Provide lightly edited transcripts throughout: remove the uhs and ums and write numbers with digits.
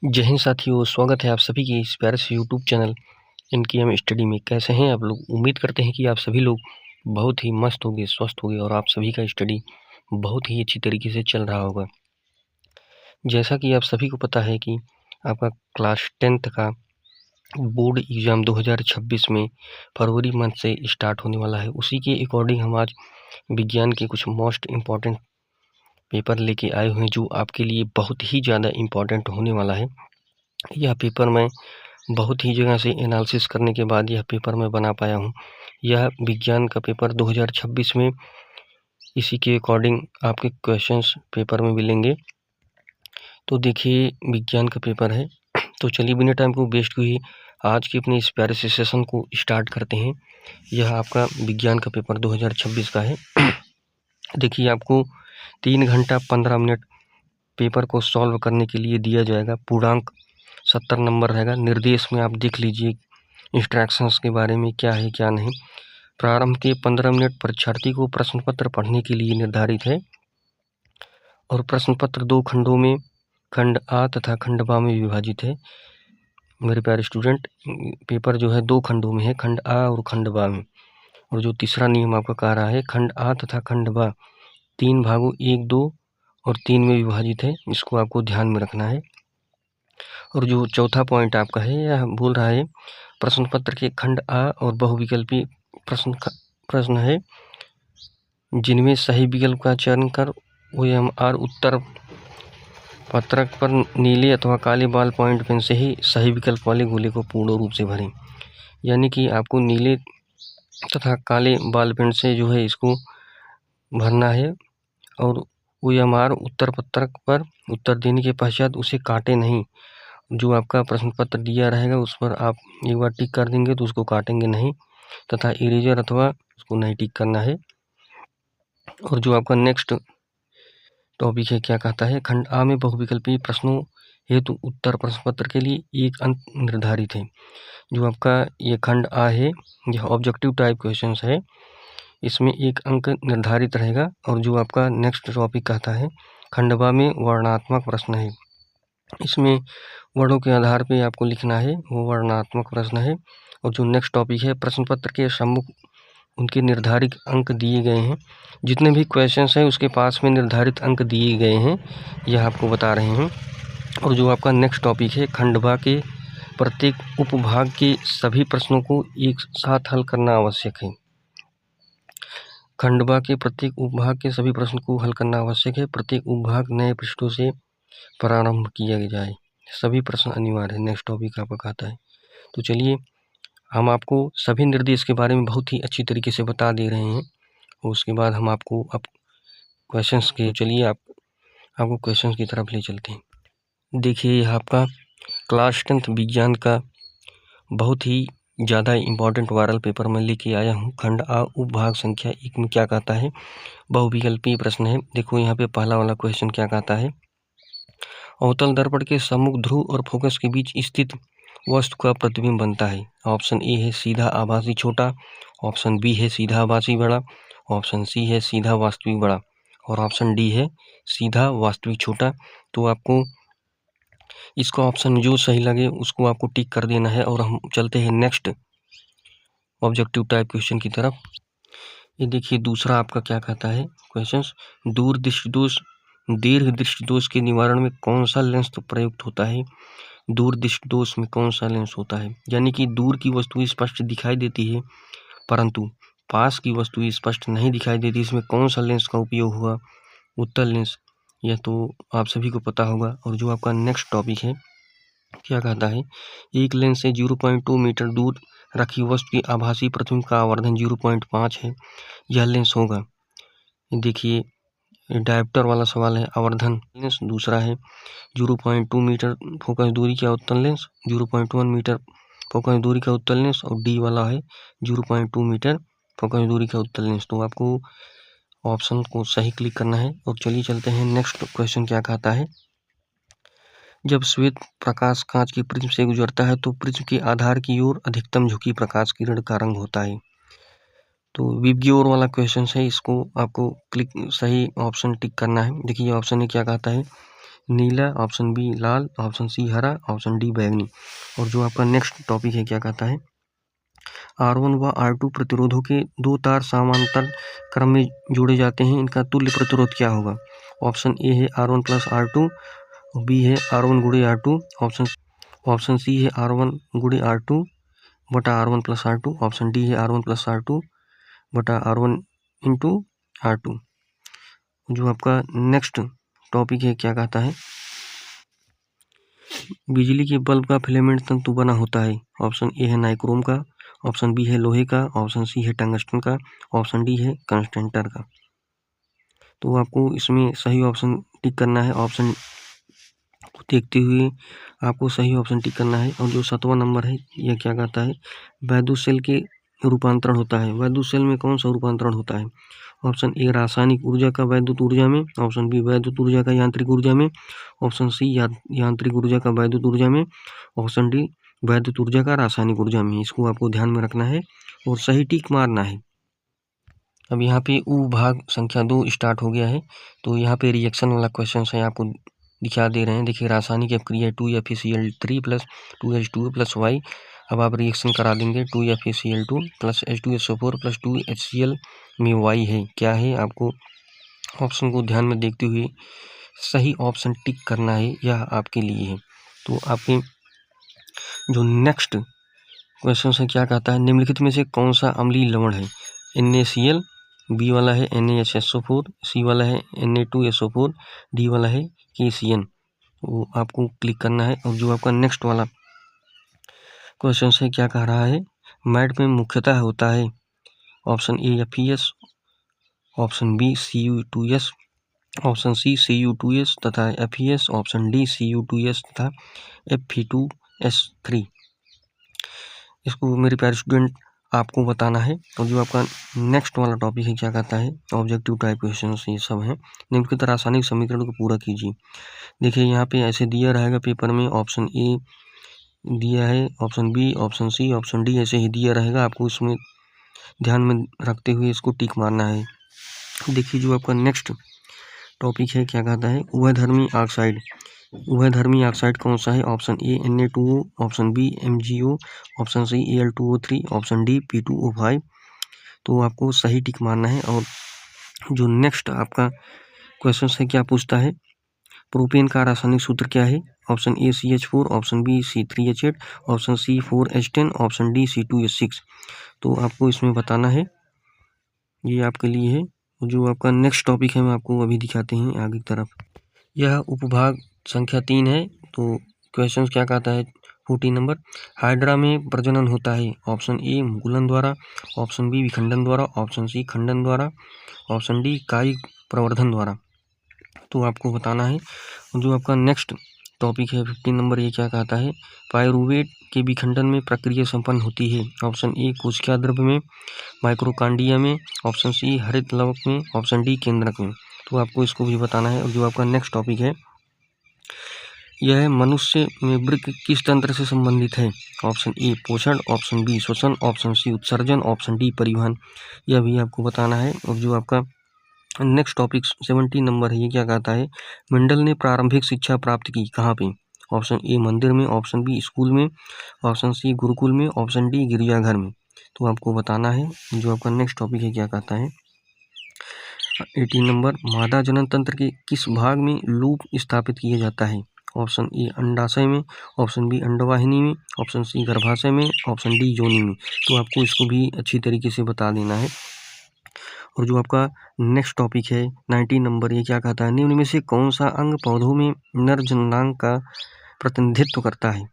जय हिंद साथियों, स्वागत है आप सभी के इस प्यारे से यूट्यूब चैनल इनकी हम स्टडी में। कैसे हैं आप लोग? उम्मीद करते हैं कि आप सभी लोग बहुत ही मस्त होंगे, स्वस्थ होंगे और आप सभी का स्टडी बहुत ही अच्छी तरीके से चल रहा होगा। जैसा कि आप सभी को पता है कि आपका क्लास 10th का बोर्ड एग्ज़ाम 2026 में फरवरी मंथ से स्टार्ट होने वाला है। उसी के अकॉर्डिंग हम आज विज्ञान के कुछ मोस्ट इम्पॉर्टेंट पेपर लेके आए हुए हैं, जो आपके लिए बहुत ही ज़्यादा इम्पॉर्टेंट होने वाला है। यह पेपर मैं बहुत ही जगह से एनालिसिस करने के बाद यह पेपर मैं बना पाया हूँ। यह विज्ञान का पेपर 2026 में इसी के अकॉर्डिंग आपके क्वेश्चंस पेपर में मिलेंगे। तो देखिए, विज्ञान का पेपर है, तो चलिए बिना टाइम को वेस्ट किए आज के अपने इस प्यारे से सेशन को स्टार्ट करते हैं। यह आपका विज्ञान का पेपर 2026 का है। देखिए, आपको 3 घंटा 15 मिनट पेपर को सॉल्व करने के लिए दिया जाएगा। पूर्णांक 70 नंबर रहेगा। निर्देश में आप देख लीजिए इंस्ट्रक्शंस के बारे में क्या है क्या नहीं। प्रारंभ के 15 मिनट परीक्षार्थी को प्रश्न पत्र पढ़ने के लिए निर्धारित है और प्रश्न पत्र 2 खंडों में खंड आ तथा खंड बा में विभाजित है। मेरे प्यारे स्टूडेंट, पेपर जो है 2 खंडों में है, खंड आ और खंड बा में। और जो तीसरा नियम आपका कह रहा है, खंड आ तथा खंड बा 3 भागों 1, 2 और 3 में विभाजित है। इसको आपको ध्यान में रखना है। और जो चौथा पॉइंट आपका है, यह बोल रहा है प्रश्न पत्र के खंड आ और बहुविकल्पी प्रश्न है जिनमें सही विकल्प का चयन कर OMR उत्तर पत्रक पर नीले अथवा काले बॉल पॉइंट पेन से ही सही विकल्प वाले गोले को पूर्ण रूप से भरें। यानी कि आपको नीले तथा काले बॉल पेन से जो है इसको भरना है और OMR उत्तर पत्रक पर उत्तर देने के पश्चात उसे काटे नहीं। जो आपका प्रश्न पत्र दिया रहेगा उस पर आप एक बार टिक कर देंगे तो उसको काटेंगे नहीं, तथा इरेजर अथवा उसको नहीं टिक करना है। और जो आपका नेक्स्ट टॉपिक है, क्या कहता है, खंड आ में बहुविकल्पी प्रश्नों हेतु उत्तर प्रश्न पत्र के लिए 1 अंक निर्धारित है। जो आपका ये खंड आ है, यह ऑब्जेक्टिव टाइप क्वेश्चन है, इसमें 1 अंक निर्धारित रहेगा। और जो आपका नेक्स्ट टॉपिक कहता है, खंड बा में वर्णनात्मक प्रश्न है, इसमें वर्णों के आधार पे आपको लिखना है, वो वर्णनात्मक प्रश्न है। और जो नेक्स्ट टॉपिक है, प्रश्न पत्र के सम्मुख उनके निर्धारित अंक दिए गए हैं। जितने भी क्वेश्चंस हैं उसके पास में निर्धारित अंक दिए गए हैं, यह आपको बता रहे हैं। और जो आपका नेक्स्ट टॉपिक है, खंडवा के प्रत्येक उपभाग के सभी प्रश्नों को एक साथ हल करना आवश्यक है। खंडवा के प्रत्येक उपभाग के सभी प्रश्न को हल करना आवश्यक है। प्रत्येक उपभाग नए पृष्ठों से प्रारंभ किया जाए, सभी प्रश्न अनिवार्य है। नेक्स्ट टॉपिक आपका कहता है। तो चलिए, हम आपको सभी निर्देश के बारे में बहुत ही अच्छी तरीके से बता दे रहे हैं। और उसके बाद हम आपको अब क्वेश्चंस के चलिए आपको क्वेश्चंस की तरफ ले चलते हैं। देखिए, यह आपका क्लास 10th विज्ञान का बहुत ही ज़्यादा इम्पॉर्टेंट वायरल पेपर मैं लेके आया हूँ। खंड आ उपभाग संख्या 1 में क्या कहता है, बहुविकल्पीय प्रश्न है। देखो यहाँ पे पहला वाला क्वेश्चन क्या कहता है, अवतल दर्पण के सम्मुख ध्रुव और फोकस के बीच स्थित वस्तु का प्रतिबिंब बनता है। ऑप्शन ए है सीधा आभासी छोटा, ऑप्शन बी है सीधा आभासी बड़ा, ऑप्शन सी है सीधा वास्तविक बड़ा और ऑप्शन डी है सीधा वास्तविक छोटा। तो आपको इसका ऑप्शन जो सही लगे उसको आपको टिक कर देना है। और हम चलते हैं नेक्स्ट ऑब्जेक्टिव टाइप क्वेश्चन की तरफ। ये देखिए, दूसरा आपका क्या कहता है क्वेश्चन, दूर दृष्टि दोष दीर्घ दृष्टि दोष के निवारण में कौन सा लेंस प्रयुक्त होता है। दूर दृष्टि दोष में कौन सा लेंस होता है, यानी कि दूर की वस्तु स्पष्ट दिखाई देती है परंतु पास की वस्तु स्पष्ट नहीं दिखाई देती, इसमें कौन सा लेंस का उपयोग हुआ, उत्तल लेंस। यह तो आप सभी को पता होगा। और जो आपका नेक्स्ट टॉपिक है, क्या कहता है, एक लेंस से 0.2 मीटर दूर रखी वस्तु की आभासी प्रतिबिंब का आवर्धन 0.5 है, यह लेंस होगा। देखिए, डायोप्टर वाला सवाल है, आवर्धन लेंस। दूसरा है 0.2 मीटर फोकस दूरी का उत्तल लेंस, 0.1 मीटर फोकस दूरी का उत्तल लेंस और डी वाला है 0.2 मीटर फोकस दूरी का उत्तल लेंस। तो आपको ऑप्शन को सही क्लिक करना है। और चलिए चलते हैं नेक्स्ट क्वेश्चन क्या कहता है, जब श्वेत प्रकाश कांच की प्रिज्म से गुजरता है तो प्रिज्म के आधार की ओर अधिकतम झुकी प्रकाश किरण का रंग होता है। तो विबग्योर वाला क्वेश्चन है, इसको आपको क्लिक सही ऑप्शन टिक करना है। देखिए ऑप्शन क्या कहता है, नीला, ऑप्शन बी लाल, ऑप्शन सी हरा, ऑप्शन डी बैंगनी। और जो आपका नेक्स्ट टॉपिक है क्या कहता है, R1 व R2 प्रतिरोधों के दो तार समांतर क्रम में जोड़े जाते हैं, इनका तुल्य प्रतिरोध क्या होगा। ऑप्शन ए है R1 प्लस R2, बी है R1 गुणे R2, ऑप्शन सी है R1 गुणे R2 बटा R1 plus R2, option D है R1 प्लस R2 बटा R1 इंटू R2। जो आपका नेक्स्ट टॉपिक है क्या कहता है, बिजली के बल्ब का फिलामेंट तंतु बना होता है। ऑप्शन ए है नाइक्रोम का, ऑप्शन बी है लोहे का, ऑप्शन सी है टंगस्टन का, ऑप्शन डी है कंस्टेंटर का। तो आपको इसमें सही ऑप्शन टिक करना है। ऑप्शन को देखते हुए आपको सही ऑप्शन टिक करना है। और जो 7वां नंबर है यह क्या कहता है, वैद्युत सेल के रूपांतरण होता है। वैद्युत सेल में कौन सा रूपांतरण होता है। ऑप्शन ए रासायनिक ऊर्जा का वैद्युत ऊर्जा में, ऑप्शन बी वैद्युत ऊर्जा का यांत्रिक ऊर्जा में, ऑप्शन सी यांत्रिक ऊर्जा का वैद्युत ऊर्जा में, ऑप्शन डी वैद्युत ऊर्जा का रासायनिक ऊर्जा में। इसको आपको ध्यान में रखना है और सही टिक मारना है। अब यहाँ पे उ भाग संख्या 2 स्टार्ट हो गया है। तो यहाँ पे रिएक्शन वाला क्वेश्चन है, आपको दिखा दे रहे हैं। देखिए रासायनिक अभिक्रिया 2FeCl3 plus 2H2O plus Y। अब आप रिएक्शन करा देंगे 2FeCl2 plus H2SO4 plus 2HCl में Y है क्या है। आपको ऑप्शन को ध्यान में देखते हुए सही ऑप्शन टिक करना है, यह आपके लिए है। तो आपके जो नेक्स्ट क्वेश्चन है क्या कहता है, निम्नलिखित में से कौन सा अम्लीय लवण है। NaCl, बी वाला है NaHSO4, सी वाला है Na2SO4, डी वाला है KCN। वो आपको क्लिक करना है। और जो आपका नेक्स्ट वाला क्वेश्चन है क्या कह रहा है, मैट में मुख्यतः होता है। Option A FeS, option B Cu2S, option C Cu2S तथा FeS, ऑप्शन डी Cu2S तथा Fe2S3। इसको मेरे प्यारे स्टूडेंट आपको बताना है। और जो आपका नेक्स्ट वाला टॉपिक है क्या कहता है, ऑब्जेक्टिव टाइप क्वेश्चन ये सब हैं। निम्नलिखित रासायनिक समीकरण को पूरा कीजिए। देखिए यहाँ पे ऐसे दिया रहेगा पेपर में, ऑप्शन ए दिया है, option B, option C, option D ऐसे ही दिया रहेगा। आपको इसमें ध्यान में रखते हुए इसको टिक मारना है। देखिए जो आपका नेक्स्ट टॉपिक है क्या कहता है, उभयधर्मी ऑक्साइड। उभयधर्मी ऑक्साइड कौन सा है। Option A Na2O, option B MgO, option C Al2O3, option D P2O5। तो आपको सही टिक मारना है। और जो नेक्स्ट आपका क्वेश्चन है क्या पूछता है, प्रोपेन का रासायनिक सूत्र क्या है। Option A CH4, option B C3H8, option C 4H10, option D C2H6। तो आपको इसमें बताना है, ये आपके लिए है। जो आपका नेक्स्ट टॉपिक है मैं आपको अभी दिखाते हैं आगे की तरफ। यह उपभाग संख्या 3 है। तो क्वेश्चन क्या कहता है 14 नंबर, हाइड्रा में प्रजनन होता है। ऑप्शन ए मुकुलन द्वारा, ऑप्शन बी विखंडन द्वारा, ऑप्शन सी खंडन द्वारा, ऑप्शन डी कायिक प्रवर्धन द्वारा। तो आपको बताना है। जो आपका नेक्स्ट टॉपिक है 15 नंबर, ये क्या कहता है, पायरुवेट के विखंडन में प्रक्रिया संपन्न होती है। ऑप्शन ए कोशिका द्रव्य में, माइक्रोकांडिया में, ऑप्शन सी हरित लवक में, ऑप्शन डी केंद्रक में। तो आपको इसको भी बताना है। और जो आपका नेक्स्ट टॉपिक है, यह मनुष्य में वृक्क किस तंत्र से संबंधित है। ऑप्शन ए पोषण, ऑप्शन बी श्वसन, ऑप्शन सी उत्सर्जन, ऑप्शन डी परिवहन। यह भी आपको बताना है। और जो आपका नेक्स्ट टॉपिक 17 नंबर है, ये क्या कहता है, मेंडल ने प्रारंभिक शिक्षा प्राप्त की कहाँ पे। ऑप्शन ए मंदिर में, ऑप्शन बी स्कूल में, ऑप्शन सी गुरुकुल में, ऑप्शन डी गिरजाघर में। तो आपको बताना है। जो आपका नेक्स्ट टॉपिक है क्या कहता है 18 नंबर, मादा जनन तंत्र के किस भाग में लूप स्थापित किया जाता है। ऑप्शन ए अंडाशय में, ऑप्शन बी अंडवाहिनी में, ऑप्शन सी गर्भाशय में, ऑप्शन डी योनि में। तो आपको इसको भी अच्छी तरीके से बता देना है। और जो आपका नेक्स्ट टॉपिक है 19 नंबर, ये क्या कहता है, निम्न में से कौन सा अंग पौधों में नर जननांग का प्रतिनिधित्व करता है।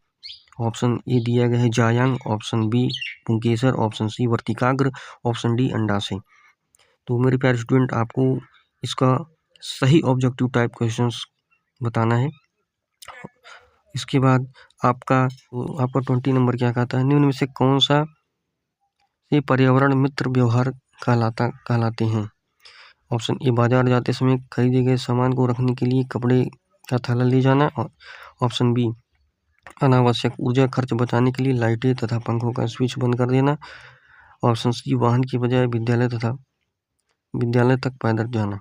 ऑप्शन ए दिया गया है जायांग, ऑप्शन बी पुंकेसर, ऑप्शन सी वर्तिकाग्र, ऑप्शन डी अंडाशय। तो मेरे प्यारे स्टूडेंट आपको इसका सही ऑब्जेक्टिव टाइप क्वेश्चंस बताना है। इसके बाद आपका 20 नंबर क्या कहता है, निम्न में से कौन सा ये पर्यावरण मित्र व्यवहार कहलाते हैं। ऑप्शन ए बाजार जाते समय खरीदे गए सामान को रखने के लिए कपड़े का थैला ले जाना, ऑप्शन बी अनावश्यक ऊर्जा खर्च बचाने के लिए लाइटें तथा पंखों का स्विच बंद कर देना, ऑप्शन सी वाहन की बजाय विद्यालय तक पैदल जाना।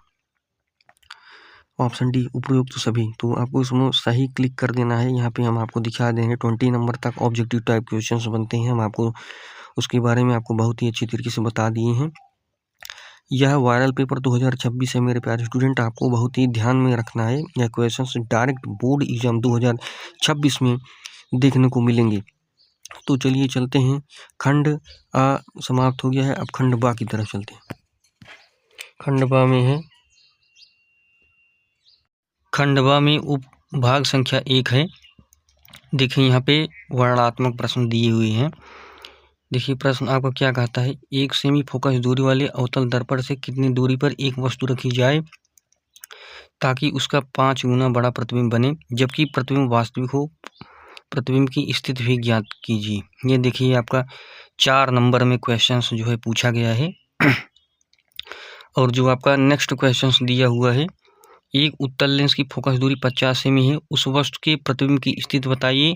ऑप्शन डी उपरोक्त सभी। तो आपको इसमें सही क्लिक कर देना है। यहाँ पे हम आपको दिखा देंगे 20 नंबर तक ऑब्जेक्टिव टाइप क्वेश्चंस बनते हैं। हम आपको उसके बारे में आपको बहुत ही अच्छी तरीके से बता दिए हैं। यह वायरल पेपर 2026 है मेरे प्यारे स्टूडेंट, आपको बहुत ही ध्यान में रखना है। यह क्वेश्चंस डायरेक्ट बोर्ड एग्जाम 2026 में देखने को मिलेंगे। तो चलिए चलते हैं, खंड आ समाप्त हो गया है, अब खंड बा की तरफ चलते हैं। खंड बा में है, खंड बा में उपभाग संख्या 1 है। देखिए यहाँ पे वर्णनात्मक प्रश्न दिए हुए हैं। देखिए प्रश्न आपको क्या कहता है, एक सेमी फोकस दूरी वाले अवतल दर्पण से कितनी दूरी पर एक वस्तु रखी जाए ताकि उसका 5 गुना बड़ा प्रतिबिंब बने, जबकि प्रतिबिंब वास्तविक हो। प्रतिबिंब की स्थिति भी ज्ञात कीजिए। ये देखिए आपका 4 नंबर में क्वेश्चंस जो है पूछा गया है। और जो आपका नेक्स्ट क्वेश्चंस दिया हुआ है, एक उत्तल लेंस की फोकस दूरी 50 सेमी है, उस वस्तु के प्रतिबिंब की स्थिति बताइए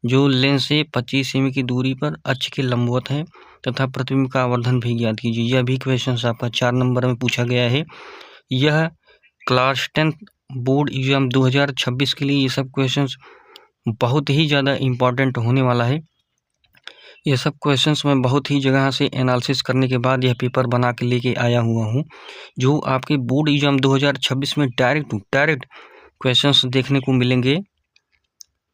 जो लेंस से 25 सेमी की दूरी पर अक्ष के लंबवत है तथा प्रतिबिंब का आवर्धन भी ज्ञात कीजिए। यह भी क्वेश्चंस आपका 4 नंबर में पूछा गया है। यह क्लास 10 बोर्ड एग्जाम 2026 के लिए ये सब क्वेश्चंस बहुत ही ज़्यादा इम्पॉर्टेंट होने वाला है। ये सब क्वेश्चंस मैं बहुत ही जगह से एनालिसिस करने के बाद यह पेपर बना के लेके आया हुआ हूँ, जो आपके बोर्ड एग्जाम 2026 में डायरेक्ट क्वेश्चंस देखने को मिलेंगे।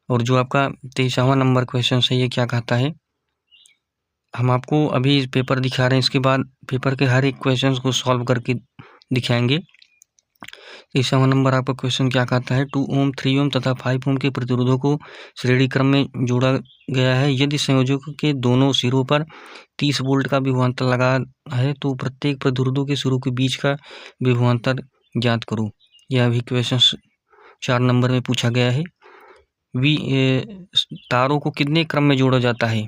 और जो आपका 23वां नंबर क्वेश्चन है, ये क्या कहता है, हम आपको अभी पेपर दिखा रहे हैं, इसके बाद पेपर के हर एक क्वेश्चन को सॉल्व करके दिखाएंगे। 23वां नंबर आपका क्वेश्चन क्या कहता है, 2 ओम 3 ओम तथा 5 ओम के प्रतिरोधों को श्रेणी क्रम में जोड़ा गया है। यदि संयोजक के दोनों सिरों पर 30 वोल्ट का विभवांतर लगा है तो प्रत्येक प्रतिरोधों के सिरों के बीच का विभवांतर ज्ञात करो। यह भी क्वेश्चन 4 नंबर में पूछा गया है। तारों को कितने क्रम में जोड़ा जाता है,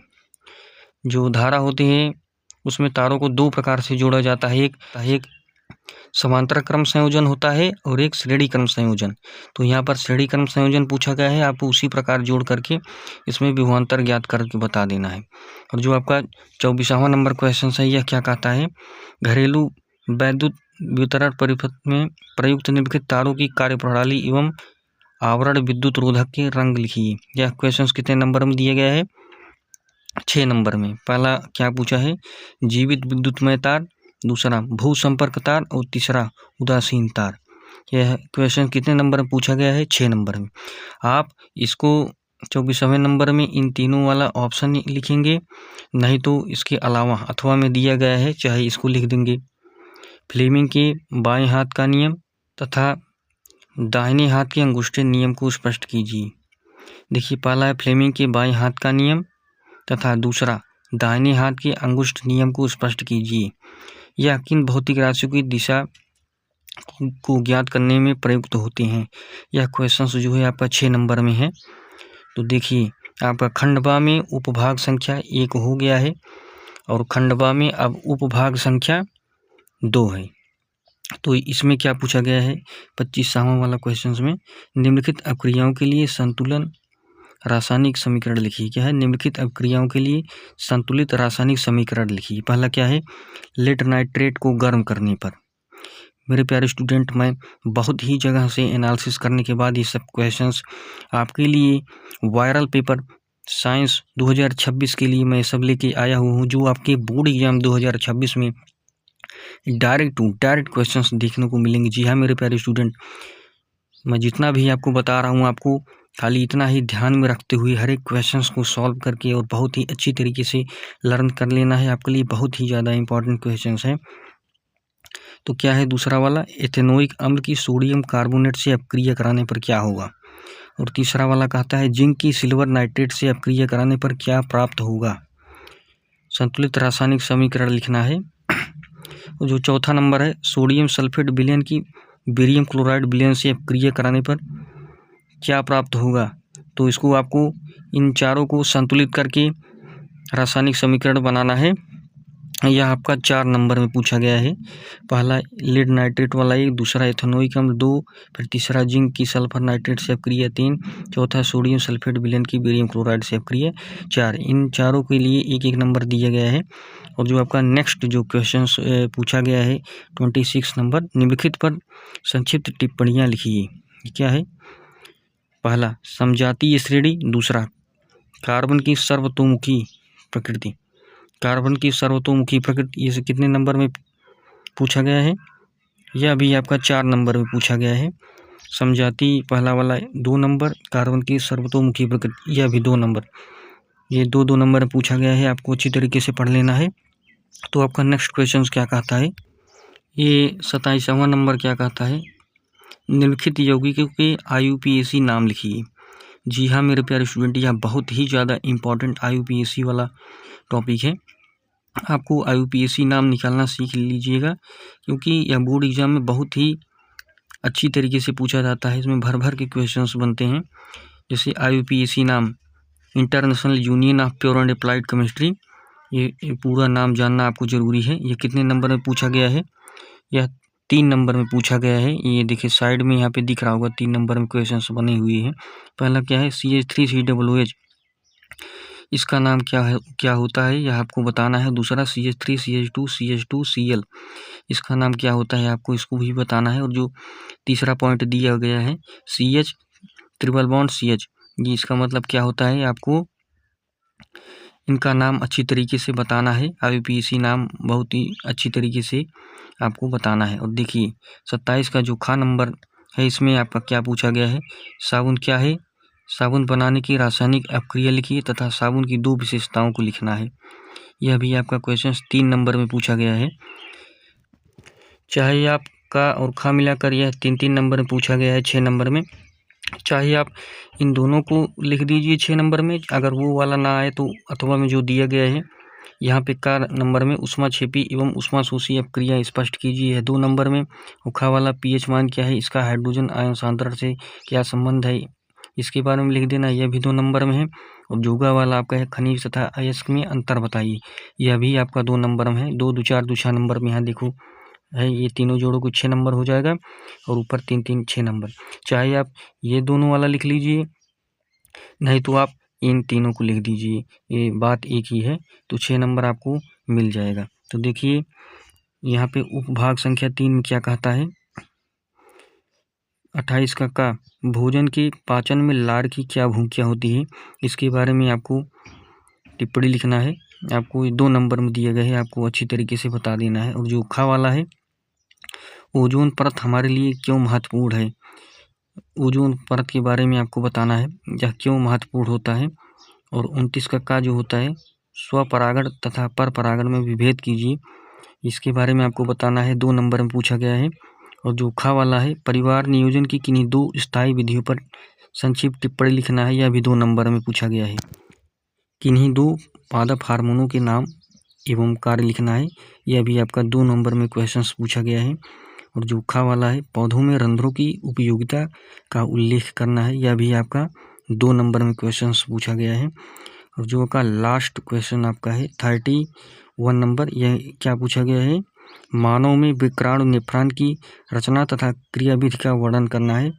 जो धारा होती है उसमें तारों को 2 प्रकार से जोड़ा जाता है, एक समांतर क्रम संयोजन होता है और एक श्रेणी क्रम संयोजन। तो यहाँ पर श्रेणी क्रम संयोजन पूछा गया है, आपको उसी प्रकार जोड़ करके इसमें विभवांतर ज्ञात करके बता देना है। और जो आपका 24वां नंबर क्वेश्चन है, यह क्या कहता है, घरेलू वैद्युत वितरण परिपथ में प्रयुक्त निम्नलिखित तारों की कार्यप्रणाली एवं आवरण विद्युत रोधक के रंग लिखिए। यह क्वेश्चन कितने नंबर में दिया गया है, 6 नंबर में। पहला क्या पूछा है, जीवित विद्युतमय तार, दूसरा भू संपर्क तार और तीसरा उदासीन तार। यह क्वेश्चन कितने नंबर में पूछा गया है, 6 नंबर में। आप इसको 24वें नंबर में इन तीनों वाला ऑप्शन लिखेंगे, नहीं तो इसके अलावा अथवा में दिया गया है, चाहे इसको लिख देंगे। फ्लेमिंग के बाएं हाथ का नियम तथा दाहिने हाथ के अंगूठे नियम को स्पष्ट कीजिए। देखिए पहला है फ्लेमिंग के बाएं हाथ का नियम तथा दूसरा दाहिने हाथ के अंगुष्ठ नियम को स्पष्ट कीजिए। यह किन भौतिक राशियों की दिशा को ज्ञात करने में प्रयुक्त होते हैं। यह क्वेश्चन जो है आपका 6 नंबर में है। तो देखिए आपका खंडवा में उपभाग संख्या 1 हो गया है और खंडवा में अब उपभाग संख्या 2 है। तो इसमें क्या पूछा गया है, 25वां वाला क्वेश्चन में निम्नलिखित अभिक्रियाओं के लिए संतुलन रासायनिक समीकरण लिखिए। क्या है, निम्नलिखित अभिक्रियाओं के लिए संतुलित रासायनिक समीकरण लिखिए। पहला क्या है, लेड नाइट्रेट को गर्म करने पर। मेरे प्यारे स्टूडेंट, मैं बहुत ही जगह से एनालिसिस करने के बाद ये सब क्वेश्चंस आपके लिए वायरल पेपर साइंस 2026 के लिए मैं सब लेके आया हुआ हूँ, जो आपके बोर्ड एग्जाम 2026 में डायरेक्ट क्वेश्चंस देखने को मिलेंगे। जी हाँ मेरे प्यारे स्टूडेंट, मैं जितना भी आपको बता रहा हूँ, आपको खाली इतना ही ध्यान में रखते हुए हर एक क्वेश्चंस को सॉल्व करके और बहुत ही अच्छी तरीके से लर्न कर लेना है। आपके लिए बहुत ही ज़्यादा इंपॉर्टेंट क्वेश्चंस हैं। तो क्या है दूसरा वाला, एथेनोइक अम्ल की सोडियम कार्बोनेट से अपक्रिया कराने पर क्या होगा। और तीसरा वाला कहता है जिंक की सिल्वर नाइट्रेट से अपक्रिया कराने पर क्या प्राप्त होगा। संतुलित रासायनिक समीकरण लिखना है। और जो चौथा नंबर है, सोडियम सल्फेट विलयन की बेरियम क्लोराइड विलयन से अपक्रिया कराने पर क्या प्राप्त होगा। तो इसको आपको इन चारों को संतुलित करके रासायनिक समीकरण बनाना है। यह आपका 4 नंबर में पूछा गया है। पहला लेड नाइट्रेट वाला 1, दूसरा एथेनोइक अम्ल 2, फिर तीसरा जिंक की सल्फर नाइट्रेट से अपक्रिया 3, चौथा सोडियम सल्फेट विलयन की बेरियम क्लोराइड से अपक्रिया 4। इन चारों के लिए 1-1 नंबर दिया गया है। और जो आपका नेक्स्ट जो क्वेश्चन पूछा गया है 26 नंबर, निम्नलिखित पर संक्षिप्त टिप्पणियाँ लिखिए। क्या है? पहला समजातीय श्रेणी, दूसरा कार्बन की सर्वतोमुखी प्रकृति। कार्बन की सर्वतोमुखी प्रकृति ये कितने नंबर में पूछा गया है? यह भी आपका 4 नंबर में पूछा गया है। समजाती पहला वाला 2 नंबर, कार्बन की सर्वतोमुखी प्रकृति यह भी 2 नंबर, ये 2 नंबर में पूछा गया है। आपको अच्छी तरीके से पढ़ लेना है। तो आपका नेक्स्ट क्वेश्चन क्या कहता है? ये 27वां नंबर क्या कहता है? निम्नलिखित यौगिकों के IUPAC नाम लिखिए। जी हाँ मेरे प्यारे स्टूडेंट, यह बहुत ही ज़्यादा इम्पॉर्टेंट IUPAC वाला टॉपिक है। आपको IUPAC नाम निकालना सीख लीजिएगा, क्योंकि यह बोर्ड एग्जाम में बहुत ही अच्छी तरीके से पूछा जाता है। इसमें भर भर के क्वेश्चंस बनते हैं। जैसे IUPAC नाम, international union of pure and applied chemistry, ये पूरा नाम जानना आपको ज़रूरी है। ये कितने नंबर में पूछा गया है? यह 3 नंबर में पूछा गया है। ये देखिए साइड में यहाँ पे दिख रहा होगा, 3 नंबर में क्वेश्चंस बने हुए हैं। पहला क्या है? CH3COOH, इसका नाम क्या होता है यह आपको बताना है। दूसरा CH3CH2CH2Cl, इसका नाम क्या होता है आपको इसको भी बताना है। और जो तीसरा पॉइंट दिया गया है CH ट्रिपल बॉन्ड CH, ये इसका मतलब क्या होता है आपको इनका नाम अच्छी तरीके से बताना है। IUPAC नाम बहुत ही अच्छी तरीके से आपको बताना है। और देखिए 27 का जो खा नंबर है, इसमें आपका क्या पूछा गया है? साबुन क्या है? साबुन बनाने की रासायनिक अपक्रिया लिखिए तथा साबुन की 2 विशेषताओं को लिखना है। यह भी आपका क्वेश्चन 3 नंबर में पूछा गया है। चाहे आपका और खा मिलाकर यह 3-3 नंबर में पूछा गया है 6 नंबर में। चाहे आप इन दोनों को लिख दीजिए 6 नंबर में, अगर वो वाला ना आए तो अथवा में जो दिया गया है यहाँ पे का नंबर में ऊष्माक्षेपी एवं ऊष्माशोषी अपक्रिया स्पष्ट कीजिए है 2 नंबर में। उखा वाला पीएच मान क्या है, इसका हाइड्रोजन आयन सांद्रण से क्या संबंध है, इसके बारे में लिख देना, यह भी 2 नंबर में है। और जोगा वाला आपका है खनिज तथा अयस्क में अंतर बताइए, यह भी आपका 2 नंबर में है। 2 2 4 2 6 नंबर में यहाँ देखो है, ये तीनों जोड़ों को 6 नंबर हो जाएगा और ऊपर 3 3 6 नंबर। चाहे आप ये दोनों वाला लिख लीजिए, नहीं तो आप इन तीनों को लिख दीजिए, ये बात एक ही है, तो 6 नंबर आपको मिल जाएगा। तो देखिए यहाँ पे उपभाग संख्या 3 में क्या कहता है? 28 का भोजन के पाचन में लार की क्या भूमिका होती है, इसके बारे में आपको टिप्पणी लिखना है। आपको 2 नंबर में दिया गया है, आपको अच्छी तरीके से बता देना है। और जो खा वाला है, ओजोन परत हमारे लिए क्यों महत्वपूर्ण है, ओजोन परत के बारे में आपको बताना है, यह क्यों महत्वपूर्ण होता है। और 29 का जो होता है, स्वपरागण तथा पर परागण में विभेद कीजिए, इसके बारे में आपको बताना है। 2 नंबर में पूछा गया है। और जो खा वाला है, परिवार नियोजन की किन्हीं 2 स्थायी विधियों पर संक्षिप्त टिप्पणी लिखना है, यह भी 2 नंबर में पूछा गया है। किन्हीं 2 पादप हार्मोनों के नाम एवं कार्य लिखना है, यह भी आपका 2 नंबर में क्वेश्चन पूछा गया है। और जो खा वाला है, पौधों में रंध्रों की उपयोगिता का उल्लेख करना है, यह भी आपका 2 नंबर में क्वेश्चन पूछा गया है। और जो का लास्ट क्वेश्चन आपका है 31 नंबर, यह क्या पूछा गया है? मानव में विकराणु नेफ्रॉन की रचना तथा क्रियाविधि का वर्णन करना है।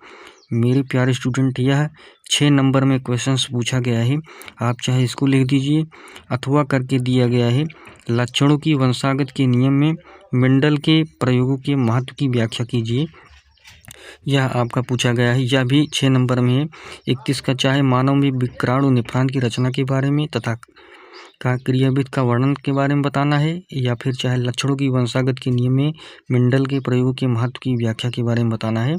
मेरे प्यारे स्टूडेंट, यह 6 नंबर में क्वेश्चंस पूछा गया है। आप चाहे इसको लिख दीजिए अथवा करके दिया गया है, लक्षणों की वंशागत के नियम में मेंडल के प्रयोगों के महत्व की व्याख्या कीजिए, यह आपका पूछा गया है। यह भी 6 नंबर में है। 31 का चाहे मानव में विकराणु नेफ्रॉन की रचना के बारे में तथा का क्रियाविधि का वर्णन के बारे में बताना है, या फिर चाहे लक्षणों की वंशागत के नियम में मेंडल के प्रयोगों के महत्व की व्याख्या के बारे में बताना है।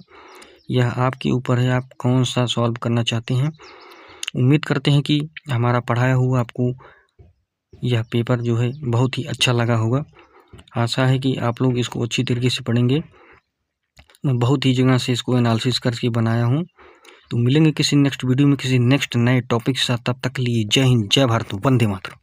यह आपके ऊपर है, आप कौन सा सॉल्व करना चाहते हैं। उम्मीद करते हैं कि हमारा पढ़ाया हुआ आपको यह पेपर जो है बहुत ही अच्छा लगा होगा। आशा है कि आप लोग इसको अच्छी तरीके से पढ़ेंगे। मैं बहुत ही जगह से इसको एनालिसिस करके बनाया हूँ। तो मिलेंगे किसी नेक्स्ट वीडियो में किसी नेक्स्ट नए टॉपिक के साथ, तब तक के लिए जय हिंद, जय भारत, वंदे मातरम।